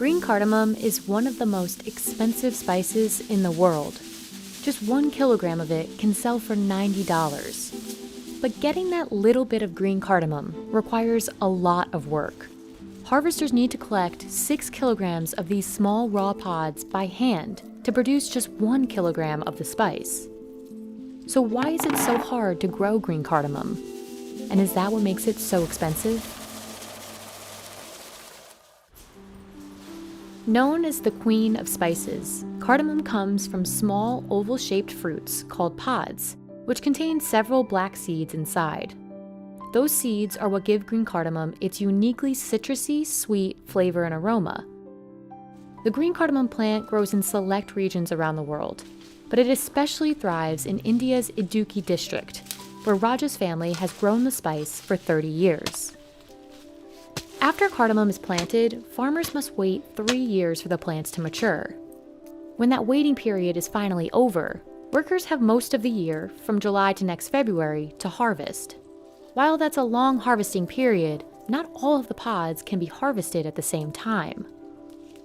Green cardamom is one of the most expensive spices in the world. Just 1 kilogram of it can sell for $90. But getting that little bit of green cardamom requires a lot of work. Harvesters need to collect 6 kilograms of these small raw pods by hand to produce just 1 kilogram of the spice. So why is it so hard to grow green cardamom? And is that what makes it so expensive? Known as the queen of spices, cardamom comes from small oval-shaped fruits called pods, which contain several black seeds inside. Those seeds are what give green cardamom its uniquely citrusy, sweet flavor and aroma. The green cardamom plant grows in select regions around the world, but it especially thrives in India's Idukki district, where Raja's family has grown the spice for 30 years. After cardamom is planted, farmers must wait 3 years for the plants to mature. When that waiting period is finally over, workers have most of the year, from July to next February, to harvest. While that's a long harvesting period, not all of the pods can be harvested at the same time.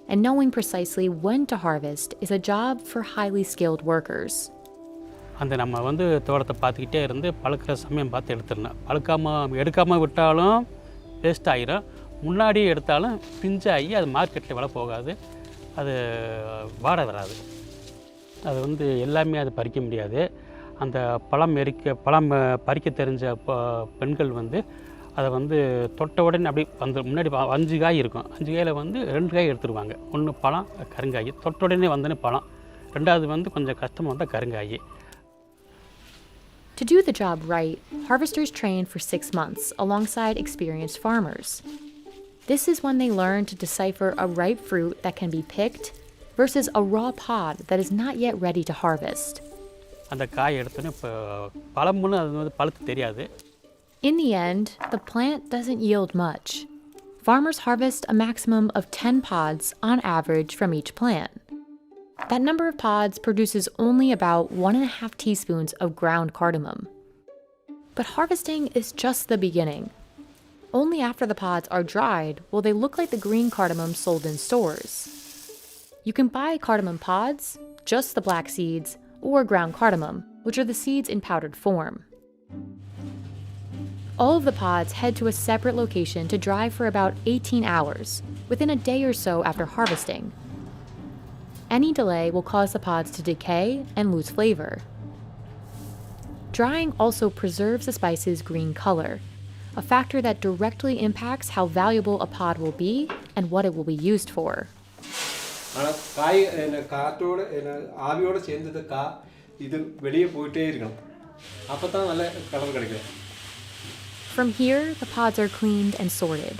And knowing precisely when to harvest is a job for highly skilled workers. அந்த நம்ம தோட்டத்தை பார்த்துக்கிட்டே இருந்து பழுக்கிற சமயம் பார்த்து எடுத்துடணும். எடுக்காமல் விட்டாலும் வேஸ்ட் ஆகிரும். முன்னாடி எடுத்தாலும் பிஞ்சாகி அது மார்க்கெட்டில் விலை போகாது, அது வாட வராது. அது எல்லாமே அது பறிக்க முடியாது. அந்த பழம் பறிக்க தெரிஞ்ச பெண்கள் அதை தொட்ட உடனே அப்படி முன்னாடி 5 காய் இருக்கும். 5 காயில் 2 காய் எடுத்துருவாங்க. ஒன்று பழம் கருங்காய், தொட்ட உடனே வந்தோடனே பழம். ரெண்டாவது கொஞ்சம் கஷ்டமாக வந்தால் கருங்காய். To do the job right, harvesters train for 6 months alongside experienced farmers. This is when they learn to decipher a ripe fruit that can be picked versus a raw pod that is not yet ready to harvest. அந்த காய் எடுத்தோன்னே இப்போ பழம்னு அது பழுத்து தெரியாது. In the end, the plant doesn't yield much. Farmers harvest a maximum of 10 pods on average from each plant. That number of pods produces only about 1.5 teaspoons of ground cardamom. But harvesting is just the beginning. Only after the pods are dried will they look like the green cardamom sold in stores. You can buy cardamom pods, just the black seeds, or ground cardamom, which are the seeds in powdered form. All of the pods head to a separate location to dry for about 18 hours, within a day or so after harvesting. Any delay will cause the pods to decay and lose flavor. Drying also preserves the spice's green color, a factor that directly impacts how valuable a pod will be and what it will be used for. From here, the pods are cleaned and sorted.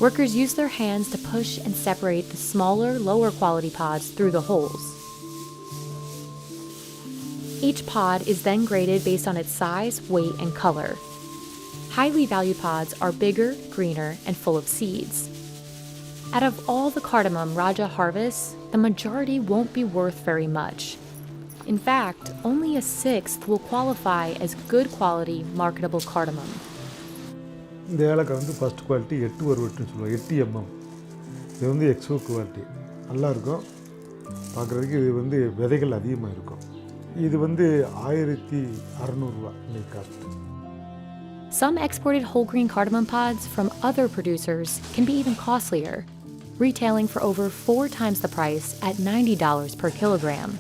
Workers use their hands to push and separate the smaller, lower quality pods through the holes. Each pod is then graded based on its size, weight, and color. Highly valued pods are bigger, greener, and full of seeds. Out of all the cardamom Raja harvests, the majority won't be worth very much. In fact, only a sixth will qualify as good quality, marketable cardamom. இந்த ஏலக்காய் first quality 8 வருவட்டுன்னு சொல்லுவாங்க. 8 mm. இது Exo quality நல்லா இருக்கும். பார்க்குறதுக்கு இது விதைகள் அதிகமாக இருக்கும். இது 1600 ரூபா இன்னைக்கு cost. Some exported whole grain cardamom pods from other producers can be even costlier, retailing for over 4 times the price at $90 per kilogram.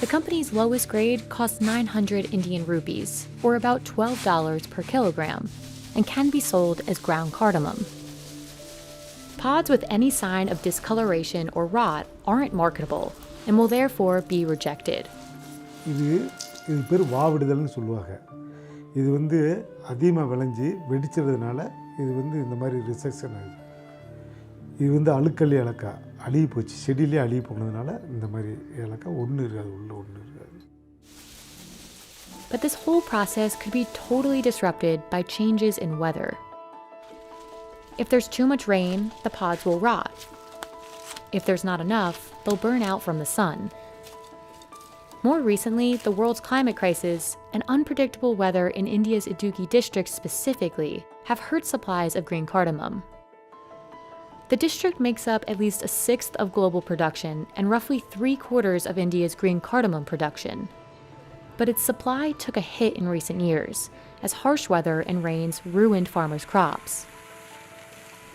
The company's lowest grade costs 900 Indian rupees, or about $12 per kilogram, and can be sold as ground cardamom. Pods with any sign of discoloration or rot aren't marketable and will therefore be rejected. இது பேர் வாவிடுதல்னு சொல்லுவாங்க. இது அதிகமாக விளைஞ்சி வெடிச்சதுனால இது இந்த மாதிரி resection ஆகுது. இது அழுக்கல் ஏலக்காய் அழுகி போச்சு, செடியிலே அழுகி போனதுனால இந்த மாதிரி ஏலக்காய் ஒன்று இருக்காது, உள்ள ஒன்று இருக்காது. But this whole process could be totally disrupted by changes in weather. If there's too much rain, the pods will rot. If there's not enough, they'll burn out from the sun. More recently, the world's climate crisis and unpredictable weather in India's Idukki district specifically have hurt supplies of green cardamom. The district makes up at least a sixth of global production and roughly 3/4 of India's green cardamom production. But its supply took a hit in recent years, as harsh weather and rains ruined farmers' crops.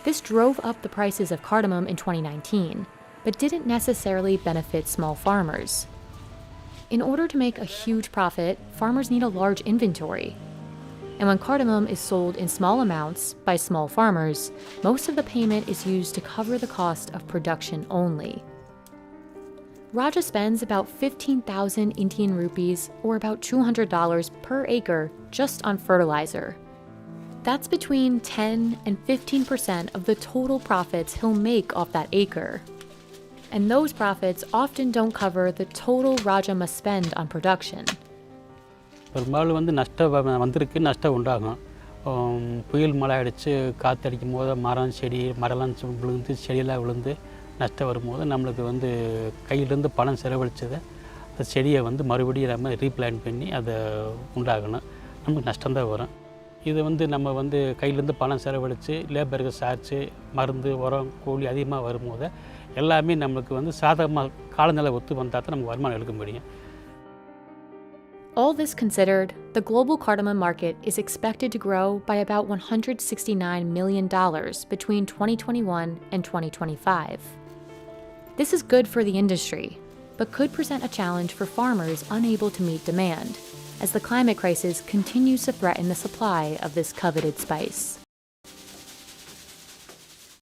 This drove up the prices of cardamom in 2019, but didn't necessarily benefit small farmers. In order to make a huge profit, farmers need a large inventory. And when cardamom is sold in small amounts by small farmers, most of the payment is used to cover the cost of production only. Raja spends about 15,000 Indian rupees, or about $200 per acre, just on fertilizer. That's between 10 and 15% of the total profits he'll make off that acre. And those profits often don't cover the total Raja must spend on production. பெரும்பாலும் வந்து நஷ்டம் வந்திருக்கு, நஷ்டம் உண்டாகும். புயல் மழை அடித்து காற்றடிக்கும் போது மரம்லாம் விழுந்து செடியெல்லாம் விழுந்து நஷ்டம் வரும்போது நம்மளுக்கு வந்து கையிலேருந்து பணம் செலவழிச்சதை அந்த செடியை வந்து மறுபடியும் நம்ம ரீப்ளான் பண்ணி அதை உண்டாகணும். நமக்கு நஷ்டம்தான் வரும். இது வந்து நம்ம வந்து கையிலேருந்து பணம் செலவழித்து லேபருக்கு சார்ஜு மருந்து உரம் கூலி அதிகமாக வரும்போது எல்லாமே நம்மளுக்கு வந்து சாதகமாக காலநிலை ஒத்து வந்தால் தான் நமக்கு வருமானம் எடுக்க முடியும். All this considered, the global cardamom market is expected to grow by about $169 million between 2021 and 2025. This is good for the industry, but could present a challenge for farmers unable to meet demand, as the climate crisis continues to threaten the supply of this coveted spice.